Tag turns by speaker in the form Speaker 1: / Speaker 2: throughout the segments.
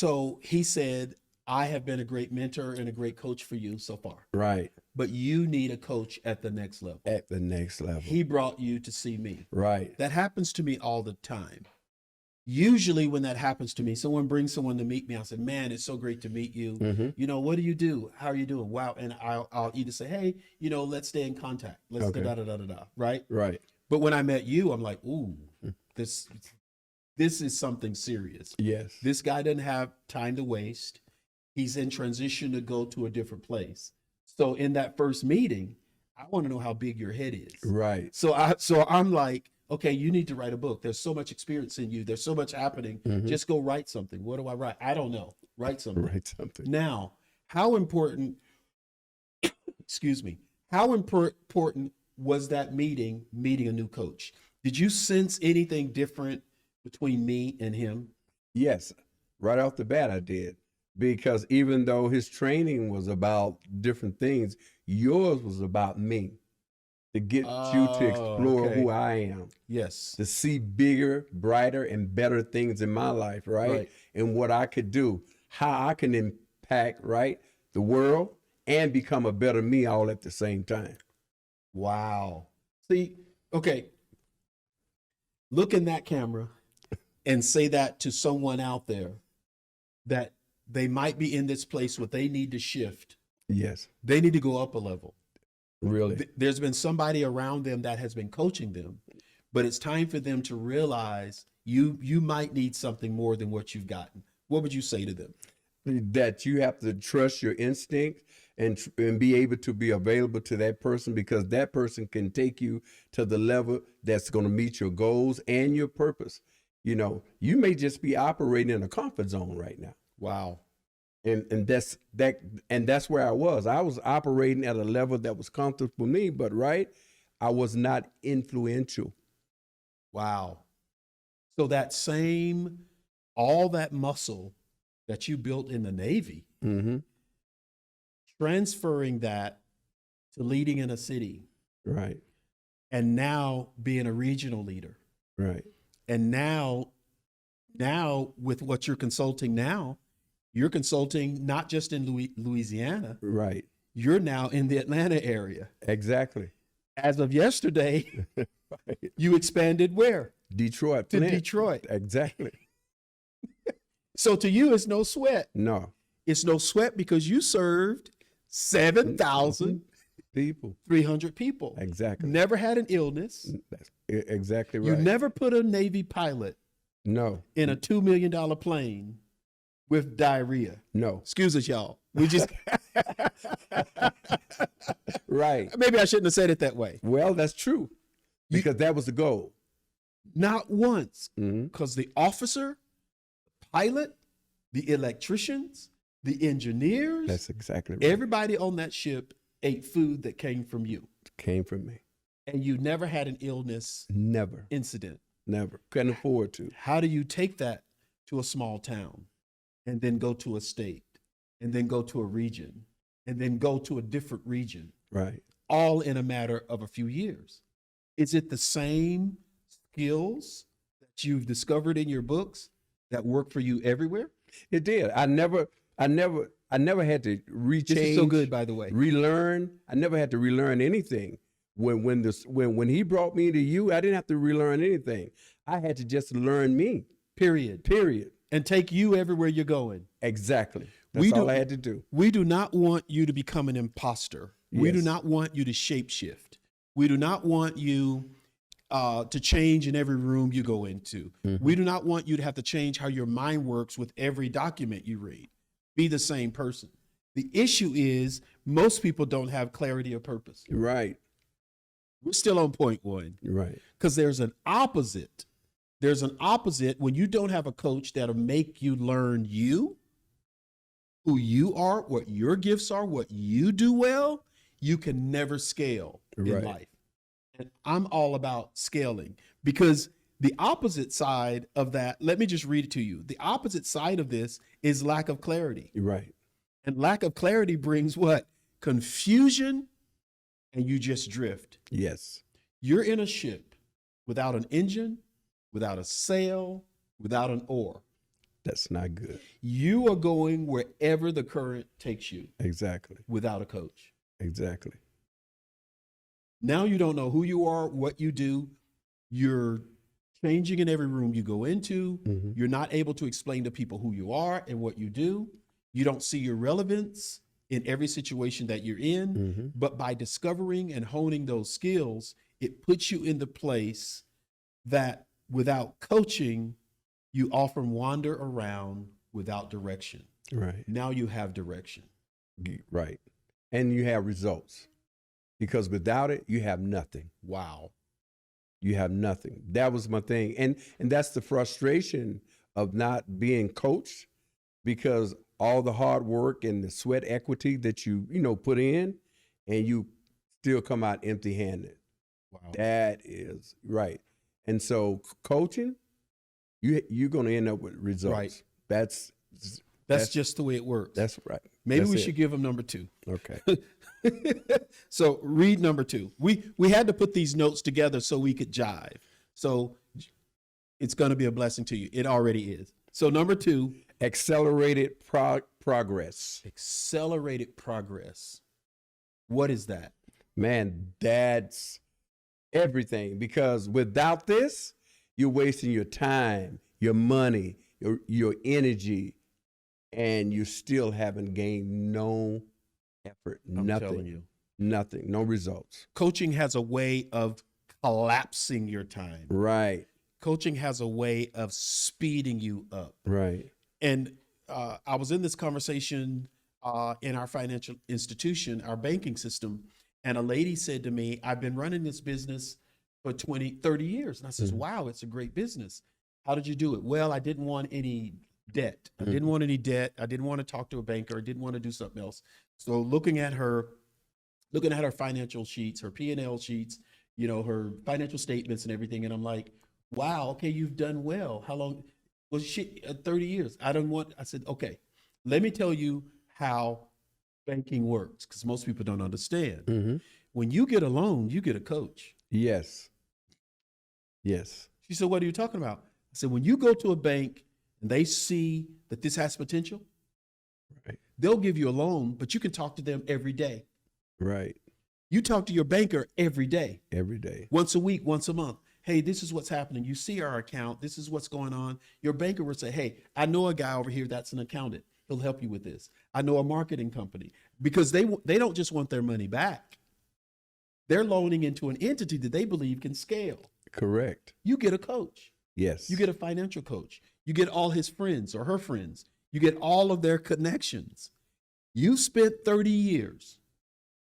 Speaker 1: So he said, I have been a great mentor and a great coach for you so far,
Speaker 2: Right.
Speaker 1: but you need a coach at the next level.
Speaker 2: At the next level.
Speaker 1: He brought you to see me.
Speaker 2: Right.
Speaker 1: That happens to me all the time. Usually when that happens to me, someone brings someone to meet me. I said, man, it's so great to meet you.
Speaker 2: Mm-hmm.
Speaker 1: You know, what do you do? How are you doing? Wow. And I'll either say, hey, you know, let's stay in contact. Let's
Speaker 2: Okay.
Speaker 1: da da da da da. Right.
Speaker 2: Right.
Speaker 1: But when I met you, I'm like, ooh, this is something serious.
Speaker 2: Yes.
Speaker 1: This guy doesn't have time to waste. He's in transition to go to a different place. So in that first meeting, I want to know how big your head is.
Speaker 2: Right.
Speaker 1: So I'm like, okay, you need to write a book. There's so much experience in you. There's so much happening.
Speaker 2: Mm-hmm.
Speaker 1: Just go write something. What do I write? I don't know. Write something.
Speaker 2: Write something.
Speaker 1: Now, how important, excuse me, how important was that meeting a new coach? Did you sense anything different between me and him?
Speaker 2: Yes. Right off the bat, I did. Because even though his training was about different things, yours was about me. To get you to explore
Speaker 1: okay.
Speaker 2: who I am.
Speaker 1: Yes.
Speaker 2: To see bigger, brighter, and better things in my life, right? And what I could do, how I can impact, right, the world and become a better me all at the same time.
Speaker 1: Wow. See, okay. Look in that camera and say that to someone out there that they might be in this place where they need to shift.
Speaker 2: Yes.
Speaker 1: They need to go up a level.
Speaker 2: Really?
Speaker 1: There's been somebody around them that has been coaching them, but it's time for them to realize you might need something more than what you've gotten. What would you say to them?
Speaker 2: That you have to trust your instinct and be able to be available to that person, because that person can take you to the level that's going to meet your goals and your purpose. You know, you may just be operating in a comfort zone right now.
Speaker 1: Wow.
Speaker 2: And that's where I was. I was operating at a level that was comfortable for me, but I was not influential.
Speaker 1: Wow. So all that muscle that you built in the Navy,
Speaker 2: Mm-hmm.
Speaker 1: transferring that to leading in a city,
Speaker 2: Right.
Speaker 1: and now being a regional leader,
Speaker 2: Right.
Speaker 1: and now with what you're consulting now, you're consulting not just in Louisiana.
Speaker 2: Right.
Speaker 1: You're now in the Atlanta area.
Speaker 2: Exactly.
Speaker 1: As of yesterday,
Speaker 2: Right.
Speaker 1: you expanded where?
Speaker 2: Detroit.
Speaker 1: To
Speaker 2: Flint.
Speaker 1: Detroit.
Speaker 2: Exactly.
Speaker 1: So to you, it's no sweat.
Speaker 2: No.
Speaker 1: It's no sweat because you served 7,300 people.
Speaker 2: Exactly.
Speaker 1: Never had an illness.
Speaker 2: That's exactly right.
Speaker 1: You never put a Navy pilot
Speaker 2: No.
Speaker 1: in a $2 million plane with diarrhea.
Speaker 2: No.
Speaker 1: Excuse us, y'all. We just
Speaker 2: Right.
Speaker 1: maybe I shouldn't have said it that way.
Speaker 2: Well, that's true, because that was the goal.
Speaker 1: Not once,
Speaker 2: Mm-hmm.
Speaker 1: because the officer, the pilot, the electricians, the engineers,
Speaker 2: That's exactly right.
Speaker 1: everybody on that ship ate food that came from you.
Speaker 2: Came from me.
Speaker 1: And you never had an illness
Speaker 2: Never.
Speaker 1: incident.
Speaker 2: Never. Couldn't afford to.
Speaker 1: How do you take that to a small town and then go to a state and then go to a region and then go to a different region,
Speaker 2: Right.
Speaker 1: all in a matter of a few years? Is it the same skills that you've discovered in your books that work for you everywhere?
Speaker 2: It did. I never had to rechange.
Speaker 1: This is so good, by the way.
Speaker 2: Relearn. I never had to relearn anything. When he brought me to you, I didn't have to relearn anything. I had to just learn me.
Speaker 1: Period. And take you everywhere you're going.
Speaker 2: Exactly. That's all I had to do.
Speaker 1: We do not want you to become an imposter. We do
Speaker 2: Yes.
Speaker 1: not want you to shapeshift. We do not want you to change in every room you go into.
Speaker 2: Mm-hmm.
Speaker 1: We do not want you to have to change how your mind works with every document you read. Be the same person. The issue is most people don't have clarity of purpose.
Speaker 2: Right.
Speaker 1: We're still on point one.
Speaker 2: Right.
Speaker 1: Because there's an opposite. There's an opposite when you don't have a coach that'll make you learn you, who you are, what your gifts are, what you do well. You can never scale in
Speaker 2: Right.
Speaker 1: life. And I'm all about scaling, because the opposite side of that, let me just read it to you. The opposite side of this is lack of clarity.
Speaker 2: Right.
Speaker 1: And lack of clarity brings what? Confusion, and you just drift.
Speaker 2: Yes.
Speaker 1: You're in a ship without an engine, without a sail, without an oar.
Speaker 2: That's not good.
Speaker 1: You are going wherever the current takes you
Speaker 2: Exactly.
Speaker 1: without a coach.
Speaker 2: Exactly.
Speaker 1: Now you don't know who you are, what you do. You're changing in every room you go into.
Speaker 2: Mm-hmm.
Speaker 1: You're not able to explain to people who you are and what you do. You don't see your relevance in every situation that you're in.
Speaker 2: Mm-hmm.
Speaker 1: But by discovering and honing those skills, it puts you in the place that without coaching, you often wander around without direction.
Speaker 2: Right.
Speaker 1: Now you have direction.
Speaker 2: Right. And you have results, because without it, you have nothing.
Speaker 1: Wow.
Speaker 2: You have nothing. That was my thing. And that's the frustration of not being coached, because all the hard work and the sweat equity that you put in, and you still come out empty handed.
Speaker 1: Wow.
Speaker 2: That is right. And so coaching, you're going to end up with results.
Speaker 1: Right.
Speaker 2: That's
Speaker 1: just the way it works.
Speaker 2: That's right.
Speaker 1: Maybe
Speaker 2: That's
Speaker 1: we
Speaker 2: it.
Speaker 1: should give them number 2.
Speaker 2: Okay.
Speaker 1: So read number 2. We had to put these notes together so we could jive. So it's going to be a blessing to you. It already is. So number 2,
Speaker 2: accelerated progress.
Speaker 1: Accelerated progress. What is that?
Speaker 2: Man, that's everything, because without this, you're wasting your time, your money, your energy, and you still haven't gained no effort.
Speaker 1: I'm
Speaker 2: nothing.
Speaker 1: telling you.
Speaker 2: Nothing. No results.
Speaker 1: Coaching has a way of collapsing your time.
Speaker 2: Right.
Speaker 1: Coaching has a way of speeding you up.
Speaker 2: Right.
Speaker 1: And I was in this conversation in our financial institution, our banking system, and a lady said to me, I've been running this business for 20, 30 years. And I says, wow, it's a great business. How did you do it? Well, I didn't want any debt. I didn't want any debt. I didn't want to talk to a banker. I didn't want to do something else. So looking at her financial sheets, her P&L sheets, her financial statements and everything. And I'm like, wow, okay, you've done well. How long? Well, 30 years. I said, okay, let me tell you how banking works, because most people don't understand.
Speaker 2: Mm-hmm.
Speaker 1: When you get a loan, you get a coach.
Speaker 2: Yes. Yes.
Speaker 1: She said, what are you talking about? I said, when you go to a bank and they see that this has potential,
Speaker 2: right,
Speaker 1: they'll give you a loan, but you can talk to them every day.
Speaker 2: Right.
Speaker 1: You talk to your banker every day.
Speaker 2: Every day.
Speaker 1: Once a week, once a month. Hey, this is what's happening. You see our account. This is what's going on. Your banker will say, hey, I know a guy over here that's an accountant. He'll help you with this. I know a marketing company. Because they don't just want their money back. They're loaning into an entity that they believe can scale.
Speaker 2: Correct.
Speaker 1: You get a coach.
Speaker 2: Yes.
Speaker 1: You get a financial coach. You get all his friends or her friends. You get all of their connections. You spent 30 years.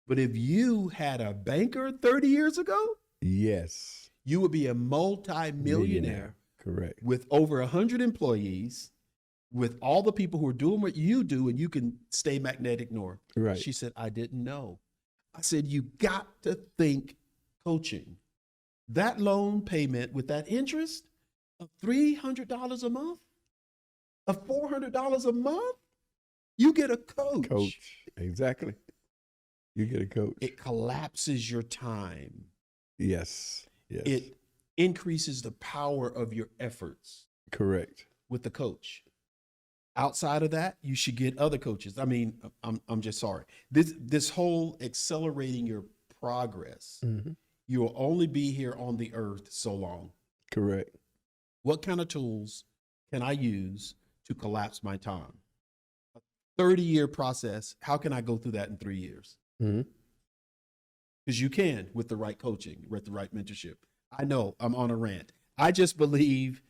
Speaker 1: But if you had a banker 30 years ago,
Speaker 2: yes,
Speaker 1: you would be a multi-millionaire.
Speaker 2: Correct.
Speaker 1: With over 100 employees, with all the people who are doing what you do, and you can stay magnetic north.
Speaker 2: Right.
Speaker 1: She said, I didn't know. I said, you got to think coaching. That loan payment with that interest of $300 a month, of $400 a month, you get a coach.
Speaker 2: Coach. Exactly. You get a coach.
Speaker 1: It collapses your time.
Speaker 2: Yes. Yes.
Speaker 1: It increases the power of your efforts.
Speaker 2: Correct.
Speaker 1: With the coach. Outside of that, you should get other coaches. I mean, I'm just sorry. This whole accelerating your progress, you will only be here on the earth so long.
Speaker 2: Correct.
Speaker 1: What kind of tools can I use to collapse my time? A 30-year process, how can I go through that in 3 years? Because you can with the right coaching, with the right mentorship. I know I'm on a rant. I just believe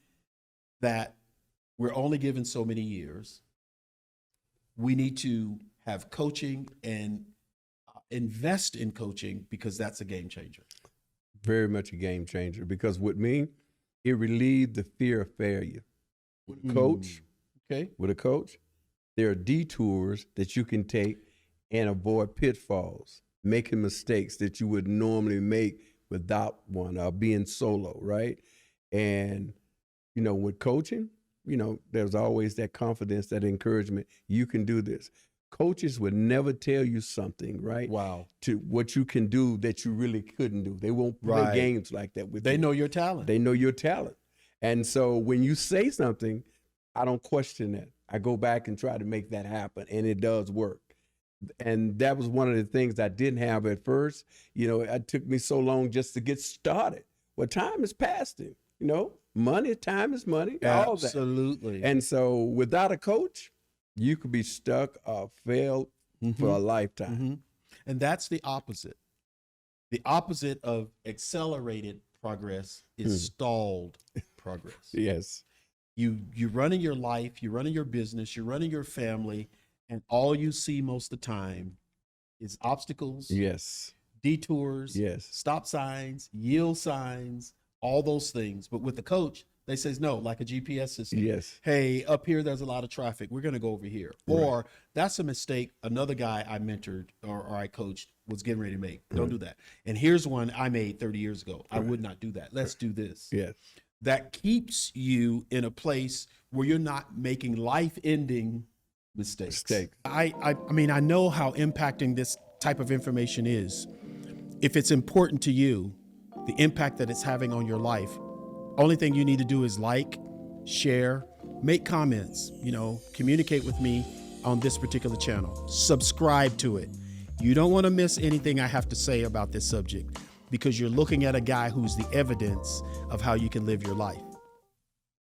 Speaker 1: that we're only given so many years. We need to have coaching and invest in coaching, because that's a game changer.
Speaker 2: Very much a game changer, because with me, it relieved the fear of failure. With a coach, with a coach, there are detours that you can take and avoid pitfalls, making mistakes that you would normally make without one, or being solo, right? And, with coaching, there's always that confidence, that encouragement. You can do this. Coaches would never tell you something, right?
Speaker 1: Wow.
Speaker 2: To what you can do that you really couldn't do. They won't play games like that with you.
Speaker 1: They know your talent.
Speaker 2: They know your talent. And so when you say something, I don't question that. I go back and try to make that happen, and it does work. And that was one of the things I didn't have at first. You know, it took me so long just to get started. Well, time is passing, you know, time is money, all that.
Speaker 1: Absolutely.
Speaker 2: And so without a coach, you could be stuck or fail for a lifetime.
Speaker 1: And that's the opposite. The opposite of accelerated progress is stalled progress.
Speaker 2: Yes.
Speaker 1: You're running your life, you're running your business, you're running your family, and all you see most of the time is obstacles,
Speaker 2: Yes.
Speaker 1: detours,
Speaker 2: Yes.
Speaker 1: stop signs, yield signs, all those things. But with the coach, they says no, like a GPS system.
Speaker 2: Yes.
Speaker 1: Hey, up here there's a lot of traffic. We're going to go over here.
Speaker 2: Right.
Speaker 1: Or that's a mistake another guy I mentored or I coached was getting ready to make. Don't do that. And here's one I made 30 years ago. I would not do that. Let's do this.
Speaker 2: Yes.
Speaker 1: That keeps you in a place where you're not making life-ending mistakes. I mean, I know how impacting this type of information is. If it's important to you, the impact that it's having on your life, only thing you need to do is like, share, make comments, you know, communicate with me on this particular channel. Subscribe to it. You don't want to miss anything I have to say about this subject because you're looking at a guy who's the evidence of how you can live your life.